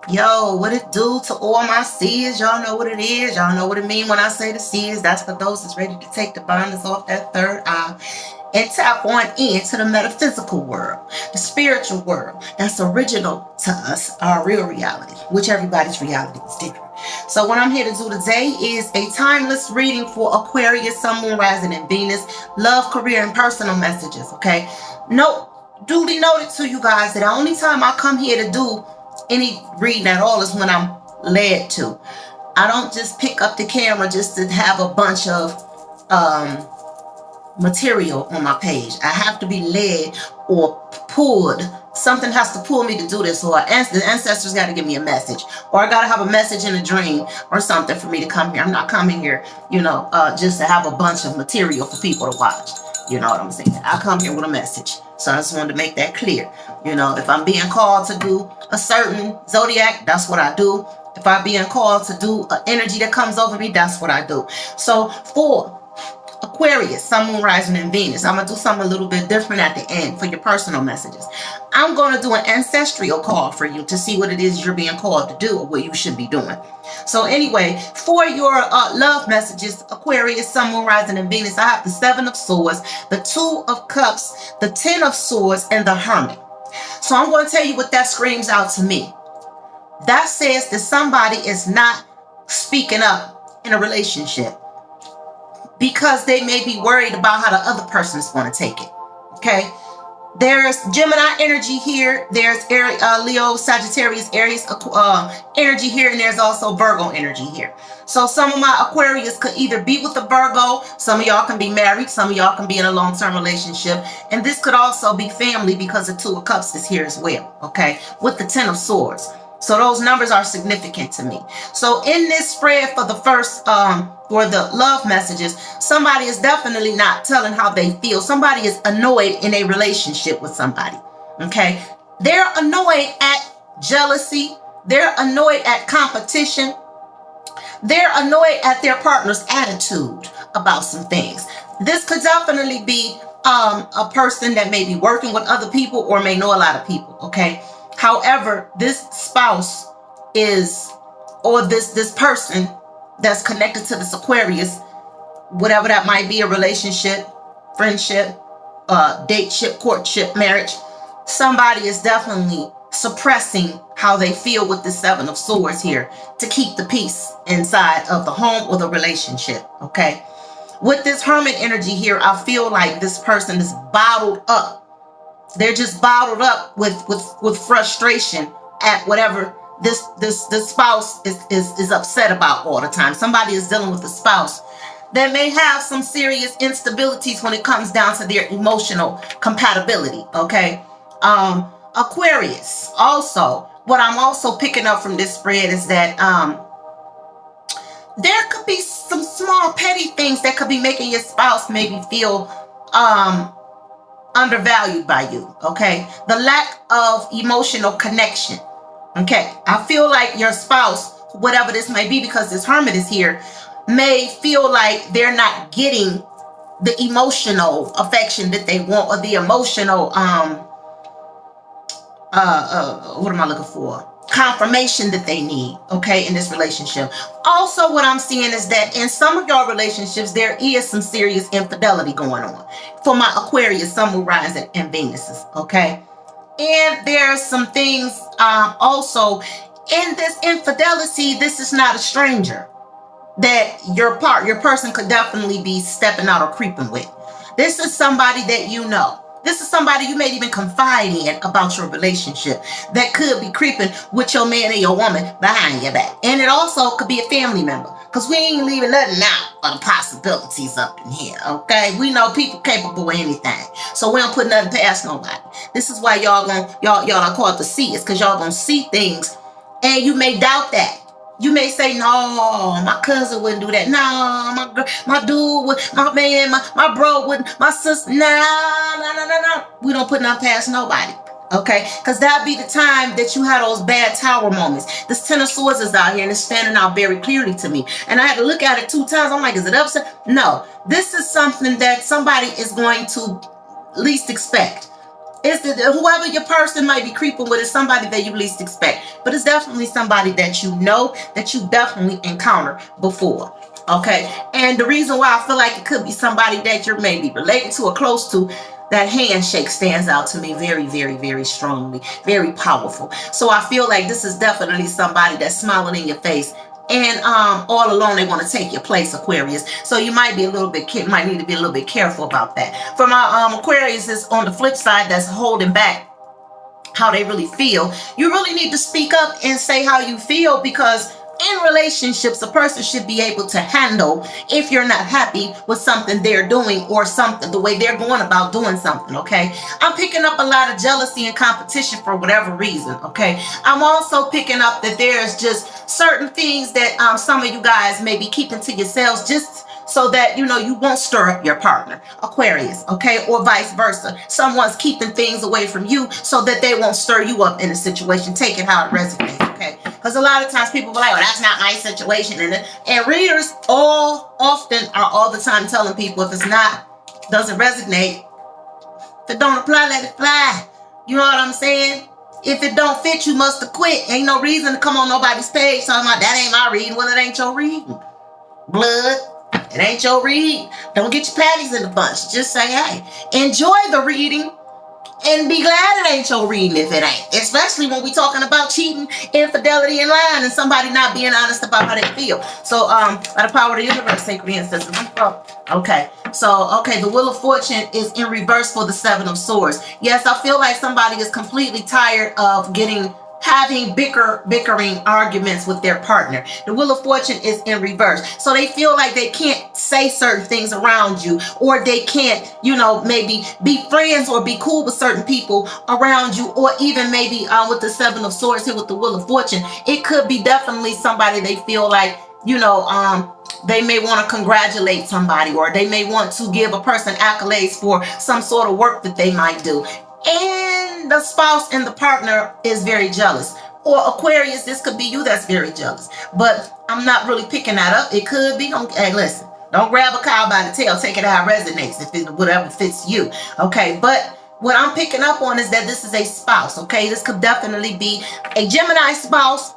Yo, what it do to all my seers? Y'all know what it is. Y'all know what it mean when I say the seers. That's for those that's ready to take the blinders off that third eye and tap on into the metaphysical world, the spiritual world that's original to us, our real reality, which everybody's reality is different. So what I'm here to do today is a timeless reading for Aquarius, Sun, Moon, Rising, and Venus, love, career, and personal messages, okay? Note, duly noted to you guys that the only time I come here to do any reading at all is when I'm led to. I don't just pick up the camera just to have a bunch of material on my page. I have to be led or pulled. Something has to pull me to do this, or the ancestors got to give me a message, or I got to have a message in a dream or something for me to come here. I'm not coming here, just to have a bunch of material for people to watch. You know what I'm saying? I come here with a message. So I just wanted to make that clear. If I'm being called to do a certain zodiac, that's what I do. If I'm being called to do an energy that comes over me, that's what I do. So for Aquarius, Sun, Moon, Rising, and Venus, I'm going to do something a little bit different at the end for your personal messages. I'm going to do an ancestral call for you to see what it is you're being called to do or what you should be doing. So anyway, for your love messages, Aquarius, Sun, Moon, Rising, and Venus, I have the 7 of Swords, the 2 of Cups, the 10 of Swords, and the Hermit. So I'm going to tell you what that screams out to me. That says that somebody is not speaking up in a relationship because they may be worried about how the other person is going to take it. Okay? There's Gemini energy here. There's Leo, Sagittarius, Aries energy here. And there's also Virgo energy here. So some of my Aquarius could either be with the Virgo. Some of y'all can be married. Some of y'all can be in a long-term relationship. And this could also be family because the 2 of Cups is here as well. Okay? With the 10 of Swords. So those numbers are significant to me. So in this spread for the first, for the love messages, somebody is definitely not telling how they feel. Somebody is annoyed in a relationship with somebody. Okay. They're annoyed at jealousy. They're annoyed at competition. They're annoyed at their partner's attitude about some things. This could definitely be a person that may be working with other people or may know a lot of people. Okay. However, this spouse is, or this person that's connected to this Aquarius, whatever that might be, a relationship, friendship, dateship, courtship, marriage, somebody is definitely suppressing how they feel with the 7 of Swords here to keep the peace inside of the home or the relationship, okay? With this Hermit energy here, I feel like this person is bottled up. They're just bottled up with frustration at whatever this spouse is upset about all the time. Somebody is dealing with a spouse that may have some serious instabilities when it comes down to their emotional compatibility. Okay, Aquarius. Also, what I'm also picking up from this spread is that there could be some small petty things that could be making your spouse maybe feel undervalued by you. Okay, the lack of emotional connection. Okay, I feel like your spouse, whatever this may be, because this Hermit is here, may feel like they're not getting the emotional affection that they want, or the emotional what am I looking for? Confirmation that they need, okay, in this relationship. Also, what I'm seeing is that in some of your relationships, there is some serious infidelity going on for my Aquarius, Sun, Moon, Rising, and Venuses, okay? And there's some things also in this infidelity. This is not a stranger that your person could definitely be stepping out or creeping with. This is somebody that you know. This is somebody you may even confide in about your relationship that could be creeping with your man or your woman behind your back. And it also could be a family member, because we ain't leaving nothing out of the possibilities up in here, okay? We know people capable of anything, so we don't put nothing past nobody. This is why y'all are called to see. It's because y'all gonna see things, and you may doubt that. You may say, no, my cousin wouldn't do that. No, my dude, my man, my bro wouldn't, my sister, no. We don't put nothing past nobody, okay? Because that'd be the time that you had those bad tower moments. This 10 of Swords is out here, and it's standing out very clearly to me. And I had to look at it 2 times. I'm like, is it upset? No. This is something that somebody is going to least expect. It's whoever your person might be creeping with is somebody that you least expect. But it's definitely somebody that you know, that you definitely encountered before. Okay. And the reason why I feel like it could be somebody that you're maybe related to or close to, that handshake stands out to me very, very, very strongly, very powerful. So I feel like this is definitely somebody that's smiling in your face. And all along they want to take your place, Aquarius. So you might be a little bit, might need to be a little bit careful about that. For my Aquarius is on the flip side, that's holding back how they really feel. You really need to speak up and say how you feel, because in relationships, a person should be able to handle if you're not happy with something they're doing or something, the way they're going about doing something, okay? I'm picking up a lot of jealousy and competition for whatever reason, okay? I'm also picking up that there's just certain things that some of you guys may be keeping to yourselves, just so that, you won't stir up your partner, Aquarius, okay? Or vice versa. Someone's keeping things away from you so that they won't stir you up in a situation. Take it how it resonates, okay? Because a lot of times people are like, well, that's not my situation. And readers often are all the time telling people, if it's not, doesn't resonate, if it don't apply, let it fly. You know what I'm saying? If it don't fit, you must have quit. Ain't no reason to come on nobody's page talking about that ain't my reading. Well, it ain't your reading. Blood. It ain't your read. Don't get your patties in the bunch. Just say, hey, enjoy the reading and be glad it ain't your reading if it ain't. Especially when we talking about cheating, infidelity, and lying, and somebody not being honest about how they feel. So, by the power of the universe, sacred ancestors. Okay. So, the Wheel of Fortune is in reverse for the Seven of Swords. Yes, I feel like somebody is completely tired of having bickering arguments with their partner. The Wheel of Fortune is in reverse. So they feel like they can't say certain things around you, or they can't, maybe be friends or be cool with certain people around you, or even maybe with the Seven of Swords here with the Wheel of Fortune, it could be definitely somebody they feel like, they may want to congratulate somebody, or they may want to give a person accolades for some sort of work that they might do. And the spouse and the partner is very jealous. Or Aquarius, this could be you that's very jealous. But I'm not really picking that up. It could be. Hey, listen, don't grab a cow by the tail. Take it how it resonates, if it whatever fits you. Okay, but what I'm picking up on is that this is a spouse. Okay, this could definitely be a Gemini spouse,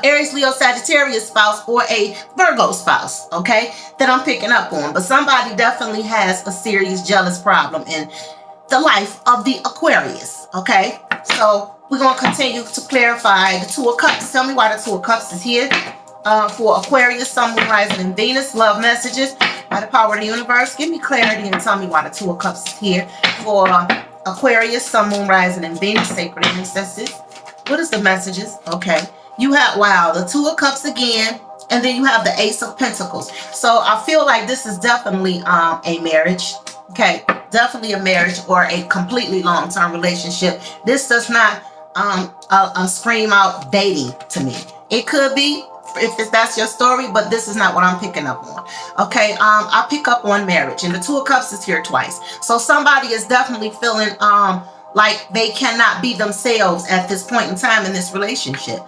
Aries, Leo, Sagittarius spouse, or a Virgo spouse, okay, that I'm picking up on. But somebody definitely has a serious jealous problem in the life of the Aquarius, okay? So we're going to continue to clarify the Two of Cups. Tell me why the Two of Cups is here for Aquarius, Sun, Moon, Rising, and Venus. Love messages by the power of the universe. Give me clarity and tell me why the Two of Cups is here for Aquarius, Sun, Moon, Rising, and Venus. Sacred ancestors. What is the messages? Okay. You have, wow, the Two of Cups again. And then you have the Ace of Pentacles. So I feel like this is definitely a marriage. Okay, definitely a marriage or a completely long-term relationship. This does not scream out dating to me. It could be if that's your story, but this is not what I'm picking up on. Okay, I pick up on marriage, and the Two of Cups is here twice. So somebody is definitely feeling like they cannot be themselves at this point in time in this relationship.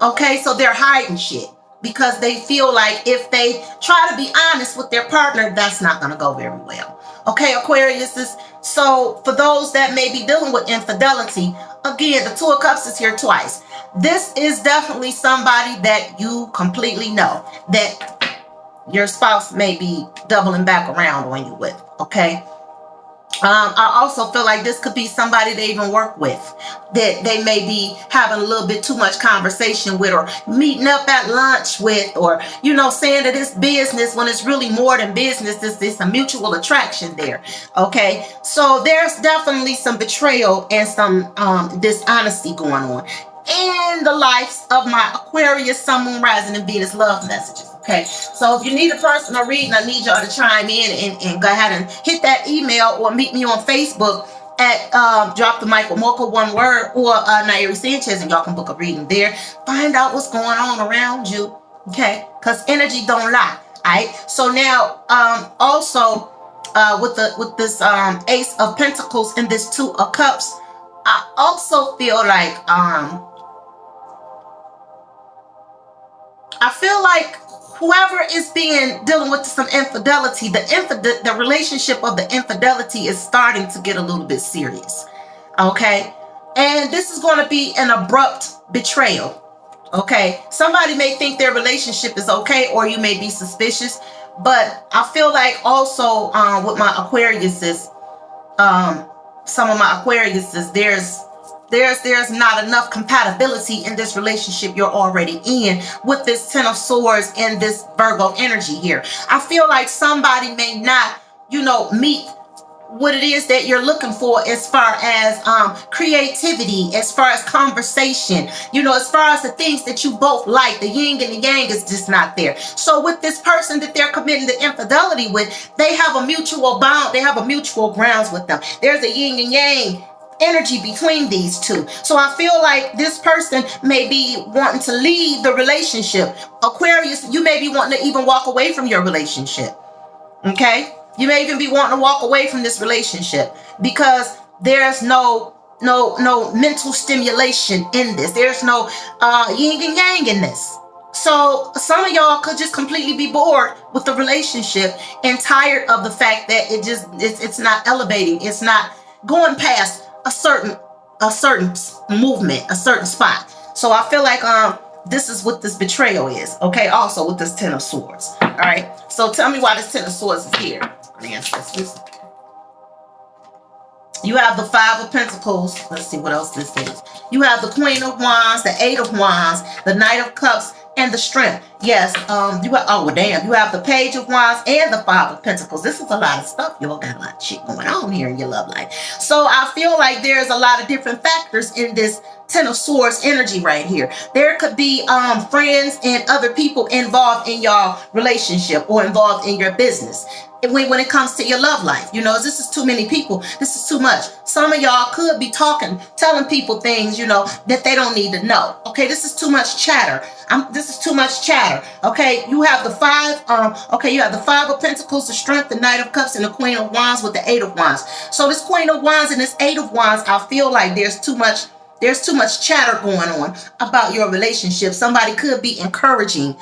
Okay, so they're hiding shit, because they feel like if they try to be honest with their partner, that's not going to go very well. Okay, Aquarius is, so for those that may be dealing with infidelity, again, the Two of Cups is here twice. This is definitely somebody that you completely know that your spouse may be doubling back around on you with, okay? I also feel like this could be somebody they even work with, that they may be having a little bit too much conversation with, or meeting up at lunch with, or, saying that it's business when it's really more than business. It's a mutual attraction there. Okay. So there's definitely some betrayal and some dishonesty going on in the lives of my Aquarius, Sun, Moon, Rising, and Venus love messages. Okay, so if you need a personal reading, I need y'all to chime in and go ahead and hit that email, or meet me on Facebook at Drop the Mic with Mocha, one word, or Nairi Sanchez, and y'all can book a reading there. Find out what's going on around you, okay? Because energy don't lie. All right. So now, also with this Ace of Pentacles and this Two of Cups, I also feel like I feel like whoever is dealing with some infidelity, the relationship of the infidelity is starting to get a little bit serious. Okay? And this is going to be an abrupt betrayal. Okay? Somebody may think their relationship is okay, or you may be suspicious. But I feel like also with my Aquariuses, some of my Aquariuses, there's not enough compatibility in this relationship you're already in with this Ten of Swords and this Virgo energy here. I feel like somebody may not, meet what it is that you're looking for as far as creativity, as far as conversation, as far as the things that you both like. The yin and the yang is just not there. So with this person that they're committing the infidelity with, they have a mutual bond. They have a mutual grounds with them. There's a yin and yang energy between these two. So I feel like this person may be wanting to leave the relationship. Aquarius, you may be wanting to even walk away from your relationship. Okay? You may even be wanting to walk away from this relationship because there's no mental stimulation in this. There's no yin and yang in this. So some of y'all could just completely be bored with the relationship and tired of the fact that it's not elevating. It's not going past a certain movement, a certain spot. So I feel like this is what this betrayal is. Okay, also with this Ten of Swords. All right. So tell me why this Ten of Swords is here. Ancestors. You have the Five of Pentacles. Let's see what else this is. You have the Queen of Wands, the Eight of Wands, the Knight of Cups, and the Strength. Yes, you have, you have the Page of Wands and the Five of Pentacles. This is a lot of stuff. Y'all got a lot of shit going on here in your love life. So I feel like there's a lot of different factors in this Ten of Swords energy right here. There could be friends and other people involved in your relationship or involved in your business. When it comes to your love life, this is too many people. This is too much. Some of y'all could be telling people things, that they don't need to know. Okay, this is too much chatter. This is too much chatter. Okay, you have the you have the Five of Pentacles, the Strength, the Knight of Cups, and the Queen of Wands with the Eight of Wands. So this Queen of Wands and this Eight of Wands, I feel like there's too much chatter going on about your relationship. Somebody could be encouraging,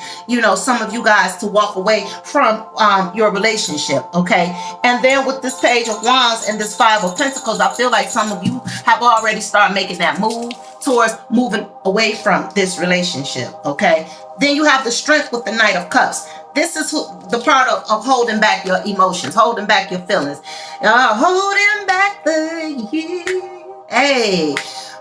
some of you guys to walk away from your relationship, okay? And then with this Page of Wands and this Five of Pentacles, I feel like some of you have already started making that move towards moving away from this relationship, okay? Then you have the Strength with the Knight of Cups. This is the part of holding back your emotions, holding back your feelings. Holding back the years. Hey.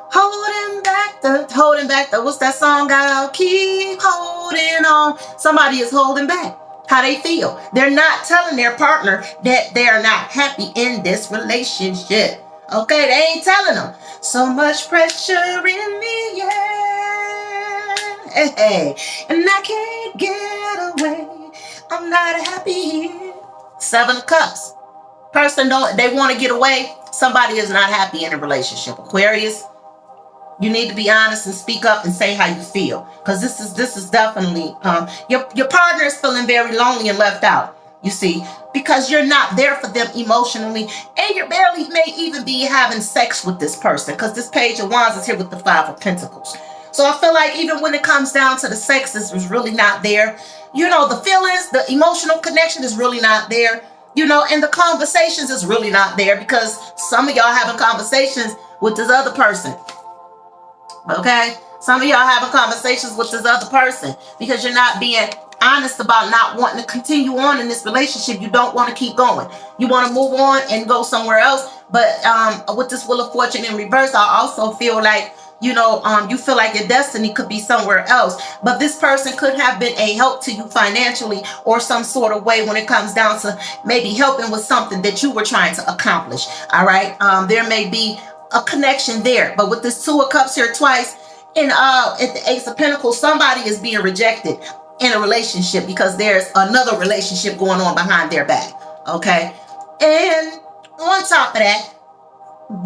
Holding back the, what's that song, guys? Keep holding on. Somebody is holding back how they feel. They're not telling their partner that they're not happy in this relationship. Okay, they ain't telling them. So much pressure in me, yeah. Hey, and I can't get away. I'm not happy here. Seven of Cups. Person they want to get away. Somebody is not happy in a relationship. Aquarius, you need to be honest and speak up and say how you feel, because this is definitely your partner is feeling very lonely and left out. You see, because you're not there for them emotionally, and you barely may even be having sex with this person, because this Page of Wands is here with the Five of Pentacles. So I feel like even when it comes down to the sex, this was really not there. The feelings, the emotional connection is really not there. And the conversations is really not there, because some of y'all having conversations with this other person. Okay? Some of y'all having conversations with this other person because you're not being honest about not wanting to continue on in this relationship. You don't want to keep going. You want to move on and go somewhere else. But with this Wheel of Fortune in reverse, I also feel like, you feel like your destiny could be somewhere else. But this person could have been a help to you financially or some sort of way when it comes down to maybe helping with something that you were trying to accomplish. All right? There may be a connection there. But with this Two of Cups here twice, and at the Ace of Pentacles, somebody is being rejected in a relationship because there's another relationship going on behind their back. Okay? And on top of that,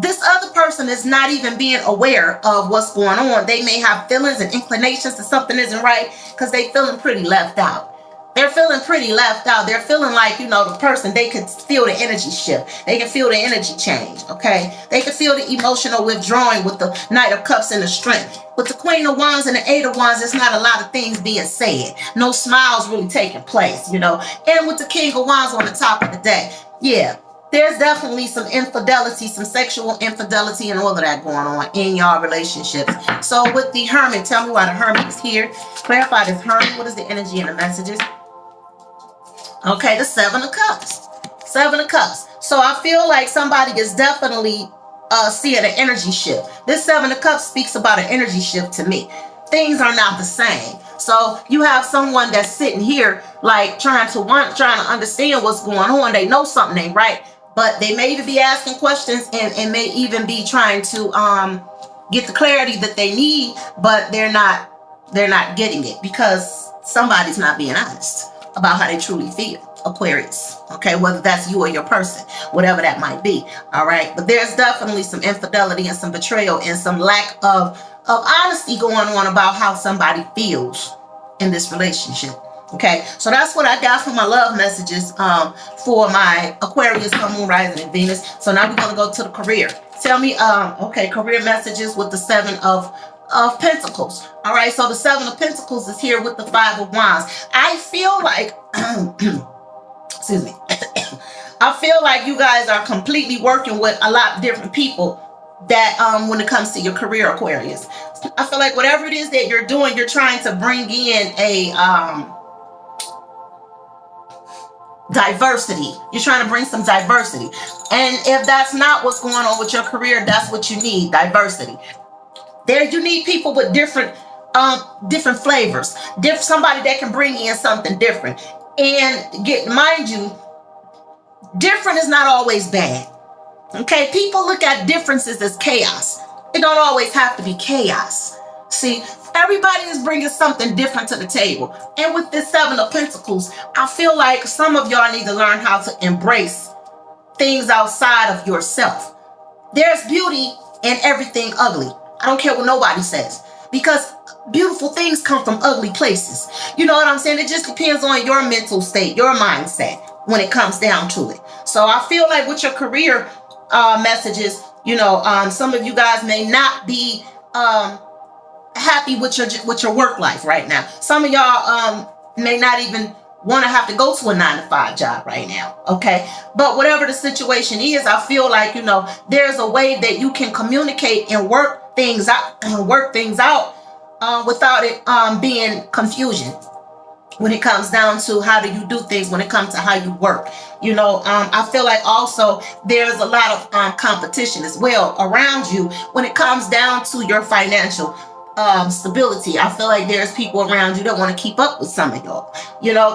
this other person is not even being aware of what's going on. They may have feelings and inclinations that something isn't right because they're feeling pretty left out. They're feeling pretty left out. They're feeling like, the person, they could feel the energy shift. They can feel the energy change, okay? They can feel the emotional withdrawing with the Knight of Cups and the Strength. With the Queen of Wands and the Eight of Wands, there's not a lot of things being said. No smiles really taking place, And with the King of Wands on the top of the deck, yeah, there's definitely some infidelity, some sexual infidelity and all of that going on in y'all relationships. So with the Hermit, tell me why the Hermit is here. Clarify this Hermit. What is the energy and the messages? Okay, the Seven of Cups. Seven of Cups. So I feel like somebody is definitely seeing an energy shift. This Seven of Cups speaks about an energy shift to me. Things are not the same. So you have someone that's sitting here like trying to understand what's going on. They know something ain't right, but they may even be asking questions and may even be trying to get the clarity that they need, but they're not getting it because somebody's not being honest about how they truly feel. Aquarius, okay, whether that's you or your person, whatever that might be. All right, but there's definitely some infidelity and some betrayal and some lack of honesty going on about how somebody feels in this relationship. Okay, so that's what I got for my love messages for my Aquarius, Sun, Moon, Rising, and Venus. So now we're gonna go to the career. Tell me, okay, career messages with the Seven of Pentacles. All right, so the Seven of Pentacles is here with the Five of Wands. I feel like, excuse me, I feel like you guys are completely working with a lot of different people that when it comes to your career, Aquarius. I feel like whatever it is that you're doing, you're trying to bring in a diversity. You're trying to bring some diversity. And if that's not what's going on with your career, that's what you need, diversity. There you need people with different flavors. Somebody that can bring in something different. And mind you, different is not always bad. Okay, people look at differences as chaos. It don't always have to be chaos. See, everybody is bringing something different to the table. And with this Seven of Pentacles, I feel like some of y'all need to learn how to embrace things outside of yourself. There's beauty in everything ugly. I don't care what nobody says, because beautiful things come from ugly places. You know what I'm saying? It just depends on your mental state, your mindset when it comes down to it. So I feel like with your career messages, some of you guys may not be happy with your work life right now. Some of y'all may not even want to have to go to a 9-to-5 job right now. Okay, but whatever the situation is, I feel like there's a way that you can communicate and work things out without it being confusion when it comes down to how do you do things, when it comes to how you work. I feel like also there's a lot of competition as well around you when it comes down to your financial stability. I feel like there's people around you that want to keep up with some of y'all.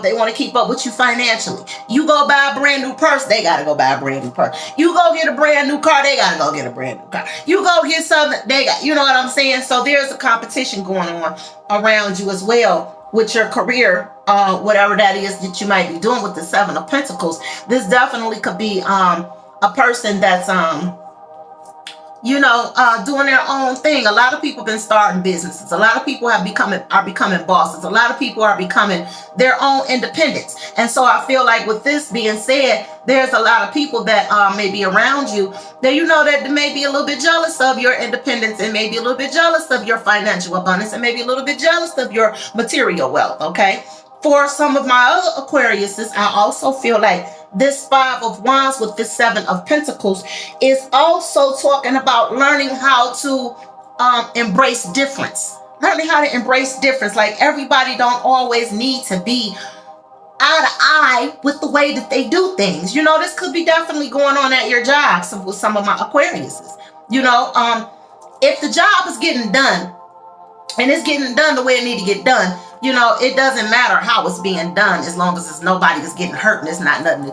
They want to keep up with you financially. You go buy a brand new purse, they got to go buy a brand new purse. You go get a brand new car, they got to go get a brand new car. You go get something, they got, you know what I'm saying? So there's a competition going on around you as well with your career, whatever that is that you might be doing with the Seven of Pentacles. This definitely could be a person that's doing their own thing. A lot of people have been starting businesses. A lot of people are becoming bosses. A lot of people are becoming their own independents. And so I feel like with this being said, there's a lot of people that may be around you that that may be a little bit jealous of your independence and maybe a little bit jealous of your financial abundance and maybe a little bit jealous of your material wealth. Okay. For some of my other Aquariuses, I also feel like this Five of Wands with this Seven of Pentacles is also talking about learning how to embrace difference. Learning how to embrace difference. Like everybody don't always need to be eye to eye with the way that they do things. This could be definitely going on at your job with some of my Aquariuses. If the job is getting done and it's getting done the way it need to get done, it doesn't matter how it's being done as long as nobody is getting hurt and it's not nothing,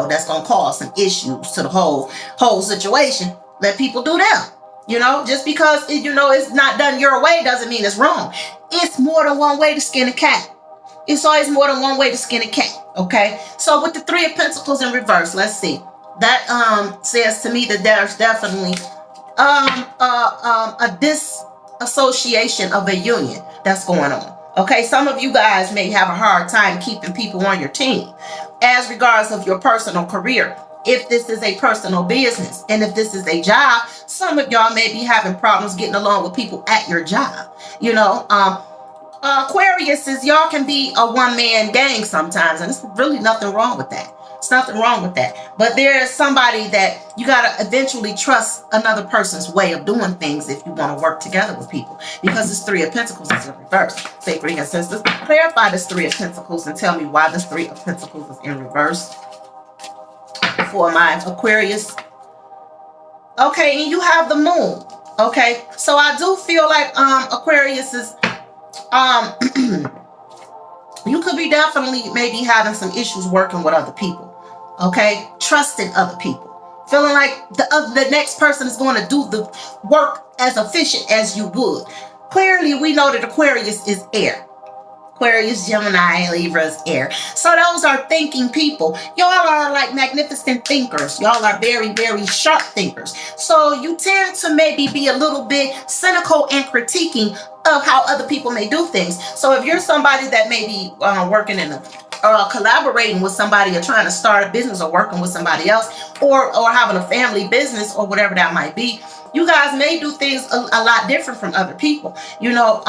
that's going to cause some issues to the whole situation. Let people do them. Just because, it's not done your way doesn't mean it's wrong. It's more than one way to skin a cat. It's always more than one way to skin a cat. Okay. So with the Three of Pentacles in reverse, let's see. That says to me that there's definitely a disassociation of a union that's going on. Okay, some of you guys may have a hard time keeping people on your team as regards of your personal career. If this is a personal business and if this is a job, some of y'all may be having problems getting along with people at your job. You know, Aquarius is y'all can be a one-man gang sometimes, and there's really nothing wrong with that. It's nothing wrong with that. But there is somebody that you got to eventually trust another person's way of doing things if you want to work together with people. Because this Three of Pentacles is in reverse. Sacred ancestors, clarify this Three of Pentacles and tell me why this Three of Pentacles is in reverse for my Aquarius. Okay, and you have the moon. Okay, so I do feel like Aquarius is you could be definitely maybe having some issues working with other people. Okay, trusting other people, feeling like the next person is going to do the work as efficient as you would. Clearly, we know that Aquarius is air. Aquarius, Gemini, Libras, air. So those are thinking people. Y'all are like magnificent thinkers. Y'all are very, very sharp thinkers. So you tend to maybe be a little bit cynical and critiquing of how other people may do things. So if you're somebody that may be working in collaborating with somebody or trying to start a business or working with somebody else or having a family business or whatever that might be, you guys may do things a lot different from other people, you know,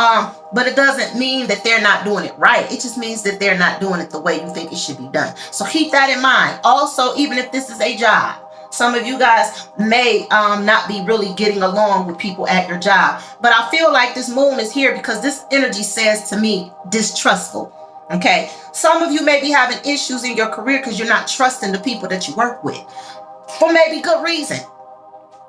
but it doesn't mean that they're not doing it right. It just means that they're not doing it the way you think it should be done. So keep that in mind. Also, even if this is a job, some of you guys may not be really getting along with people at your job. But I feel like this moon is here because this energy says to me, distrustful. Okay. Some of you may be having issues in your career because you're not trusting the people that you work with for maybe good reason.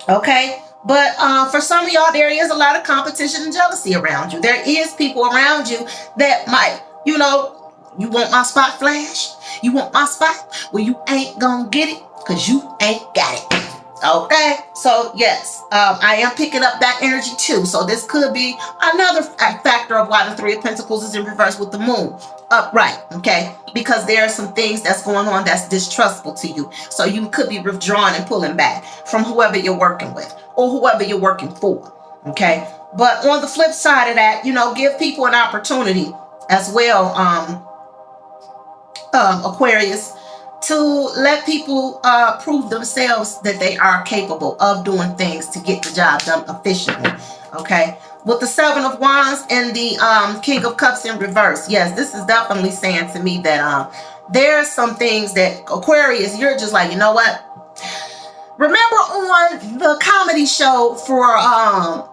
Okay. But for some of y'all, there is a lot of competition and jealousy around you. There is people around you that might, you know, you want my spot, Flash? You want my spot? Well, you ain't gonna get it because you ain't got it. Okay, so yes, I am picking up that energy too. So this could be another factor of why the Three of Pentacles is in reverse with the moon upright. Okay, because there are some things that's going on that's distrustful to you. So you could be withdrawing and pulling back from whoever you're working with or whoever you're working for. Okay, but on the flip side of that, you know, give people an opportunity as well, Aquarius, to let people prove themselves that they are capable of doing things to get the job done efficiently. Okay, with the Seven of Wands and the King of Cups in reverse, yes, this is definitely saying to me that there are some things that Aquarius, you're just like, you know what? Remember on the comedy show for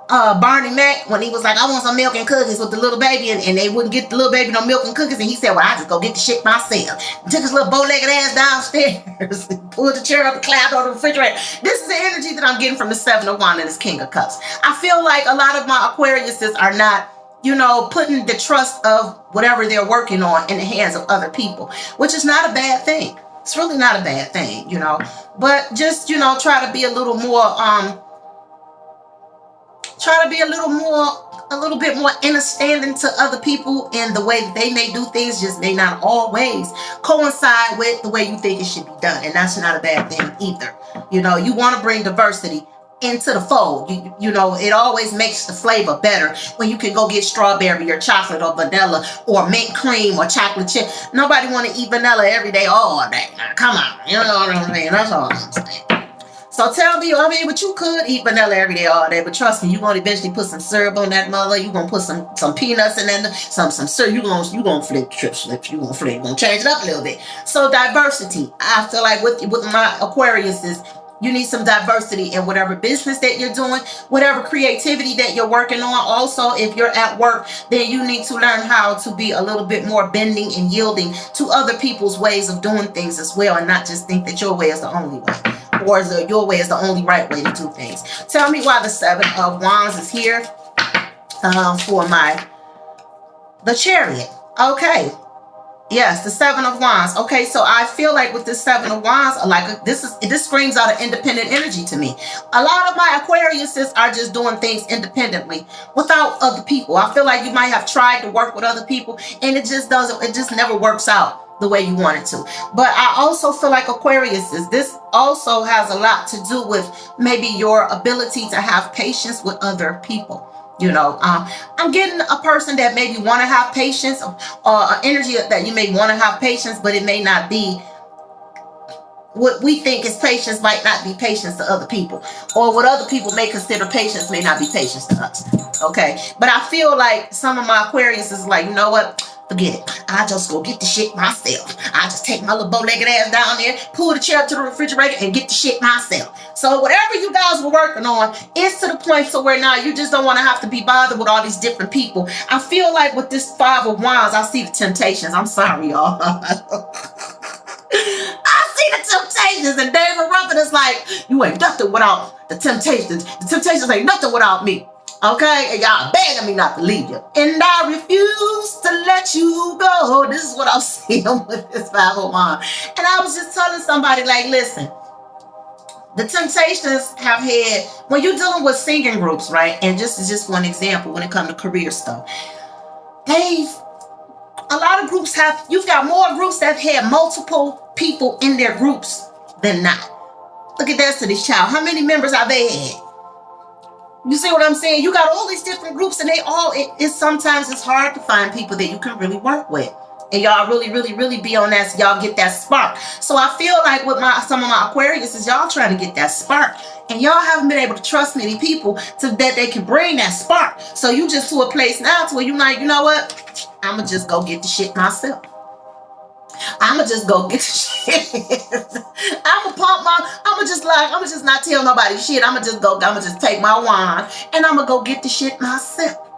Barney Mac when he was like, I want some milk and cookies with the little baby, and they wouldn't get the little baby no milk and cookies, and he said, well, I just go get the shit myself. Took his little bow-legged ass downstairs, pulled the chair up and clapped on the refrigerator. This is the energy that I'm getting from the Seven of Wands and this King of Cups. I feel like a lot of my Aquariuses are not, you know, putting the trust of whatever they're working on in the hands of other people, which is not a bad thing. It's really not a bad thing, you know, but just, you know, try to be a little bit more understanding to other people, and the way that they may do things just may not always coincide with the way you think it should be done. And that's not a bad thing either. You know, you want to bring diversity into the fold. You know, it always makes the flavor better when you can go get strawberry or chocolate or vanilla or mint cream or chocolate chip. Nobody want to eat vanilla every day all day. Now, come on, you know what I'm saying? That's all I'm saying. So tell me, I mean, but you could eat vanilla every day all day, but trust me, you're going to eventually put some syrup on that mother. You're going to put some peanuts in there, some syrup. You're going to flip trip slips. You're going to change it up a little bit. So diversity. I feel like with my Aquariuses, you need some diversity in whatever business that you're doing, whatever creativity that you're working on. Also, if you're at work, then you need to learn how to be a little bit more bending and yielding to other people's ways of doing things as well, and not just think that your way is the only way, or your way is the only right way to do things. Tell me why the Seven of Wands is here for the Chariot. Okay. Yes, the Seven of Wands. Okay, so I feel like with this Seven of Wands, like this screams out of independent energy to me. A lot of my Aquariuses are just doing things independently without other people. I feel like you might have tried to work with other people and it just never works out the way you want it to. But I also feel like Aquariuses, this also has a lot to do with maybe your ability to have patience with other people. I'm getting a person that maybe want to have patience, or energy that you may want to have patience, but it may not be what we think is patience. Might not be patience to other people, or what other people may consider patience may not be patience to us. Okay, but I feel like some of my Aquarius is like, you know what? Forget it. I just go get the shit myself. I just take my little bow-legged ass down there, pull the chair up to the refrigerator, and get the shit myself. So whatever you guys were working on, it's to the point to where now you just don't want to have to be bothered with all these different people. I feel like with this Five of Wands, I see the temptations. I'm sorry, y'all. I see the temptations, and David Ruffin is like, you ain't nothing without the temptations. The temptations ain't nothing without me. Okay, and y'all begging me not to leave you, and I refuse to let you go. This is what I'm seeing with this Five of Wands. And I was just telling somebody, like, listen, the temptations have had, when you're dealing with singing groups, right? And just one example, when it comes to career stuff, a lot of groups you've got more groups that have had multiple people in their groups than not. Look at Destiny's Child. How many members have they had? You see what I'm saying? You got all these different groups, and they all, sometimes it's hard to find people that you can really work with. And y'all really be on that, so y'all get that spark. So I feel like with some of my Aquarius is y'all trying to get that spark. And y'all haven't been able to trust many people that they can bring that spark. So you just to a place now to where you're like, you know what? I'm going to just go get the shit myself. I'm going to just go get the shit. I'm going to just not tell nobody shit. I'm going to just take my wand and I'm going to go get the shit myself.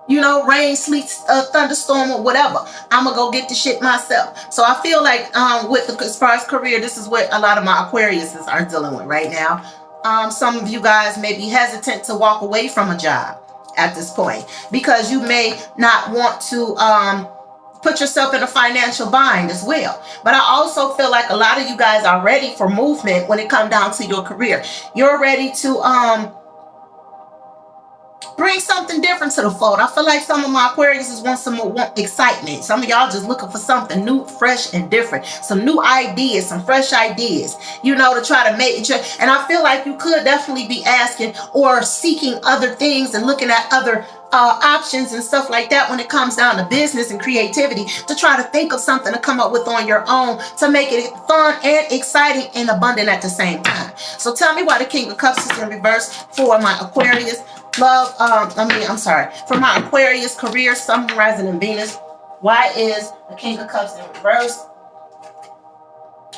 Rain, sleet, thunderstorm, or whatever. I'm going to go get the shit myself. So I feel like as far as career, this is what a lot of my Aquariuses are dealing with right now. Some of you guys may be hesitant to walk away from a job at this point because you may not want to put yourself in a financial bind as well. But I also feel like a lot of you guys are ready for movement when it comes down to your career. You're ready to bring something different to the fold. I feel like some of my Aquarius want excitement. Some of y'all just looking for something new, fresh, and different. Some new ideas, some fresh ideas, to try to make it. And I feel like you could definitely be asking or seeking other things and looking at other options and stuff like that when it comes down to business and creativity, to try to think of something to come up with on your own to make it fun and exciting and abundant at the same time. So tell me why the King of Cups is in reverse for my Aquarius. For my Aquarius career, Sun, rising in Venus. Why is the King of Cups in reverse?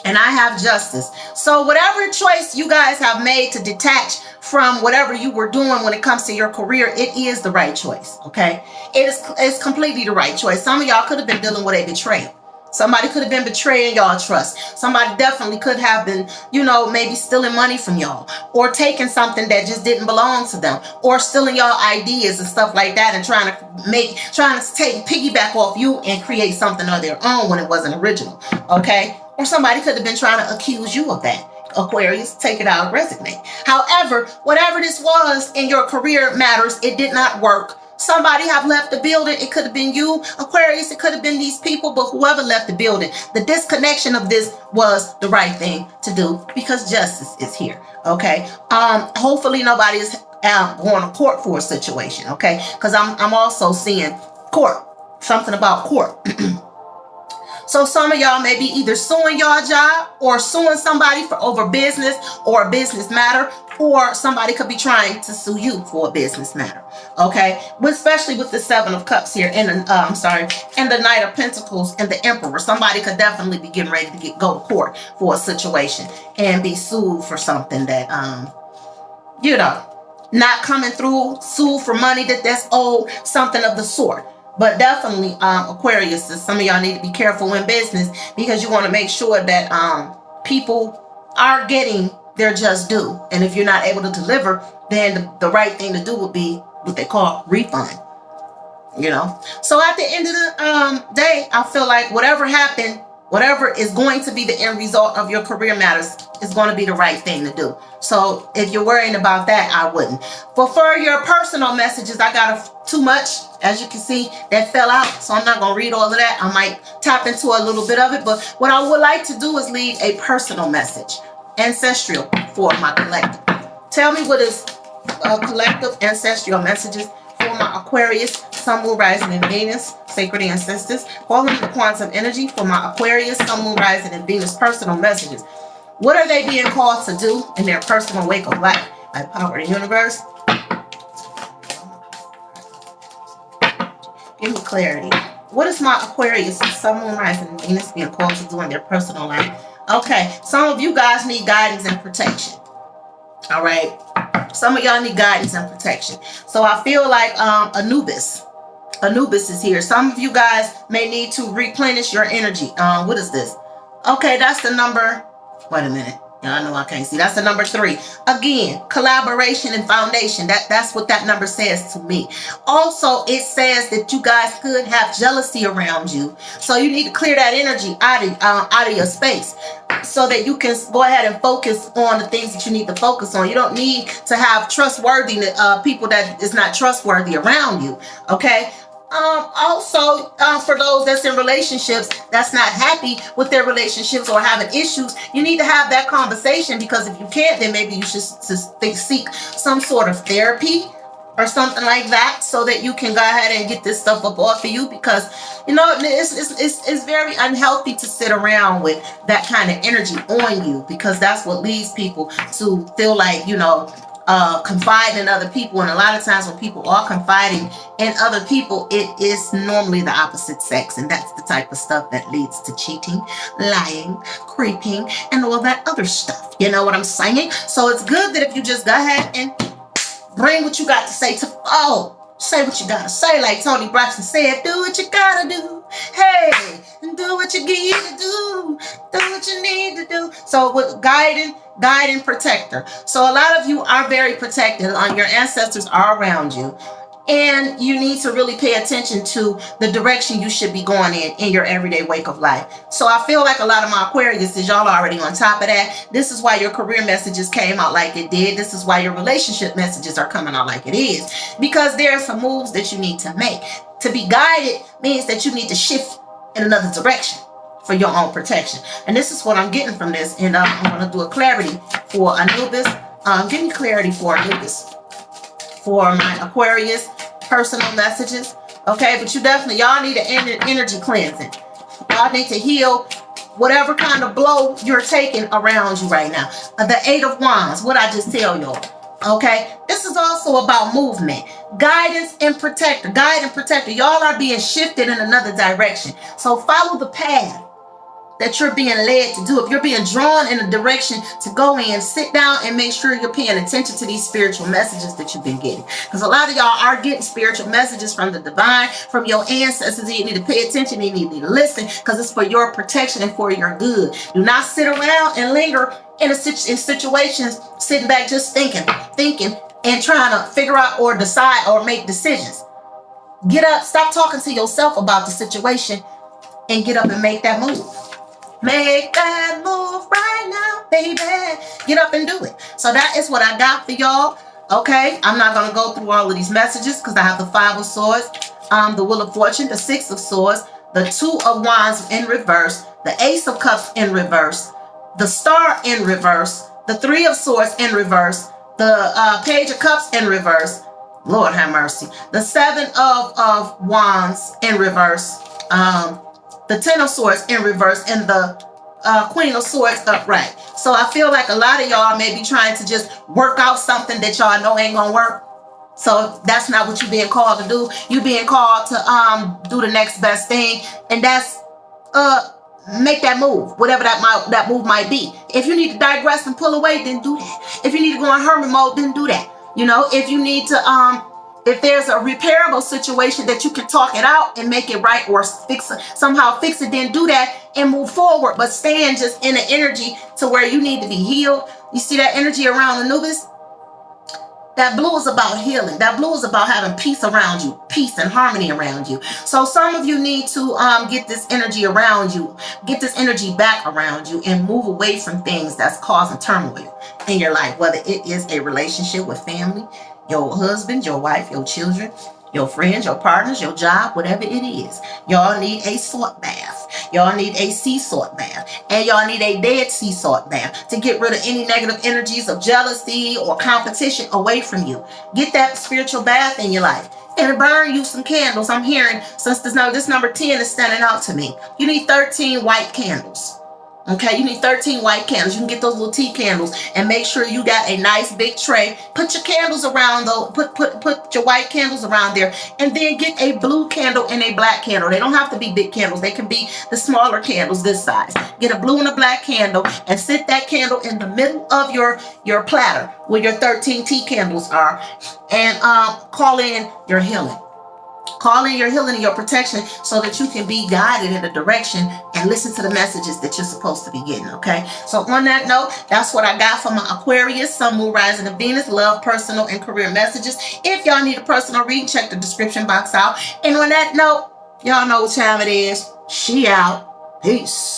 And I have Justice. So whatever choice you guys have made to detach from whatever you were doing when it comes to your career, it is the right choice, okay? It's completely the right choice. Some of y'all could have been dealing with a betrayal. Somebody could have been betraying y'all trust. Somebody definitely could have been, maybe stealing money from y'all, or taking something that just didn't belong to them, or stealing y'all ideas and stuff like that, and trying to take piggyback off you and create something of their own when it wasn't original, okay? Or somebody could have been trying to accuse you of that. Aquarius, take it out, resignate. However, whatever this was in your career matters, it did not work. Somebody have left the building. It could have been you, Aquarius. It could have been these people, but whoever left the building, the disconnection of this was the right thing to do because justice is here. Okay. Hopefully nobody is going to court for a situation. Okay. Because I'm also seeing court, something about court. So some of y'all may be either suing your job or suing somebody for over business or a business matter, or somebody could be trying to sue you for a business matter. Okay, but especially with the Seven of Cups here and and the Knight of Pentacles and the Emperor, somebody could definitely be getting ready to go to court for a situation and be sued for something that not coming through, sued for money that's owed, something of the sort. But definitely, Aquarius, some of y'all need to be careful in business because you want to make sure that people are getting their just due. And if you're not able to deliver, then the right thing to do would be what they call refund. So at the end of the day, I feel like whatever happened, whatever is going to be the end result of your career matters is going to be the right thing to do. So if you're worrying about that, I wouldn't. But for your personal messages, I got too much, as you can see, that fell out. So I'm not going to read all of that. I might tap into a little bit of it. But what I would like to do is leave a personal message, ancestral, for my collective. Tell me what is collective ancestral messages for my Aquarius, Sun, Moon, Rising, and Venus, sacred ancestors. Calling the quantum energy for my Aquarius, Sun, Moon, Rising, and Venus personal messages. What are they being called to do in their personal wake of life? By the power of the universe. Give me clarity. What is my Aquarius, Sun, Moon, Rising, and Venus being called to do in their personal life? Okay, some of you guys need guidance and protection. All right. Some of y'all need guidance and protection. So I feel like Anubis is here. Some of you guys may need to replenish your energy. What is this? Okay, that's the number. Wait a minute. Y'all know I can't see. That's the number 3. Again, collaboration and foundation. That's what that number says to me. Also, it says that you guys could have jealousy around you. So you need to clear that energy out of your space, so that you can go ahead and focus on the things that you need to focus on. You don't need to have trustworthy people that is not trustworthy around you. Okay. Also, for those that's in relationships that's not happy with their relationships or having issues, you need to have that conversation, because if you can't, then maybe you should seek some sort of therapy or something like that, so that you can go ahead and get this stuff up off of you, because you know it's very unhealthy to sit around with that kind of energy on you, because that's what leads people to feel like, you know, confide in other people. And a lot of times when people are confiding in other people, it is normally the opposite sex, and that's the type of stuff that leads to cheating, lying, creeping, and all that other stuff. You know what I'm saying? So it's good that if you just go ahead and bring what you got to say to say what you gotta say, like Tony Braxton said. Do what you gotta do. Hey, and do what you need to do. Do what you need to do. So with guide and protector. So a lot of you are very protected. Your ancestors are around you. And you need to really pay attention to the direction you should be going in your everyday wake of life. So I feel like a lot of my Aquarius is y'all already on top of that. This is why your career messages came out like it did. This is why your relationship messages are coming out like it is. Because there are some moves that you need to make. To be guided means that you need to shift in another direction for your own protection. And this is what I'm getting from this. And I'm going to do a clarity for Anubis. Give me clarity for Anubis. For my Aquarius personal messages. Okay, but you definitely, y'all need an energy cleansing. Y'all need to heal whatever kind of blow you're taking around you right now. The 8 of Wands, what I just tell y'all. Okay, this is also about movement, guidance and protector. Guide and protector. Y'all are being shifted in another direction. So follow the path that you're being led to do. If you're being drawn in a direction to go in, sit down and make sure you're paying attention to these spiritual messages that you've been getting. Because a lot of y'all are getting spiritual messages from the divine, from your ancestors. You need to pay attention. You need to listen, because it's for your protection and for your good. Do not sit around and linger in situations, sitting back just thinking, and trying to figure out or decide or make decisions. Get up, stop talking to yourself about the situation, and get up and make that move. Make that move right now, baby. Get up and do it. So that is what I got for y'all. Okay, I'm not going to go through all of these messages because I have the 5 of Swords, the Wheel of Fortune, the 6 of Swords, the 2 of Wands in reverse, the Ace of Cups in reverse, the Star in reverse, the 3 of Swords in reverse, the Page of Cups in reverse. Lord have mercy. The 7 of Wands in reverse, the 10 of Swords in reverse, and the Queen of Swords upright. So I feel like a lot of y'all may be trying to just work out something that y'all know ain't gonna work. So that's not what you're being called to do. You're being called to do the next best thing, and that's make that move, whatever that move might be. If you need to digress and pull away, then do that. If you need to go in hermit mode, then do that. You know, if you need to if there's a repairable situation that you can talk it out and make it right, or somehow fix it, then do that and move forward. But stand just in the energy to where you need to be healed. You see that energy around Anubis? That blue is about healing. That blue is about having peace around you, peace and harmony around you. So some of you need to get this energy around you, get this energy back around you, and move away from things that's causing turmoil in your life, whether it is a relationship with family, your husband, your wife, your children, your friends, your partners, your job, whatever it is. Y'all need a salt bath. Y'all need a sea salt bath. And y'all need a Dead Sea salt bath to get rid of any negative energies of jealousy or competition away from you. Get that spiritual bath in your life. and burn you some candles. I'm hearing, since this number 10 is standing out to me, you need 13 white candles. Okay, you need 13 white candles. You can get those little tea candles and make sure you got a nice big tray. Put your candles around though. Put your white candles around there, and then get a blue candle and a black candle. They don't have to be big candles. They can be the smaller candles this size. Get a blue and a black candle and sit that candle in the middle of your platter where your 13 tea candles are, and call in your healing. Call in your healing and your protection so that you can be guided in a direction and listen to the messages that you're supposed to be getting, okay? So on that note, that's what I got for my Aquarius, Sun, Moon, Rising, and Venus, love, personal, and career messages. If y'all need a personal reading, check the description box out. And on that note, y'all know what time it is. She out. Peace.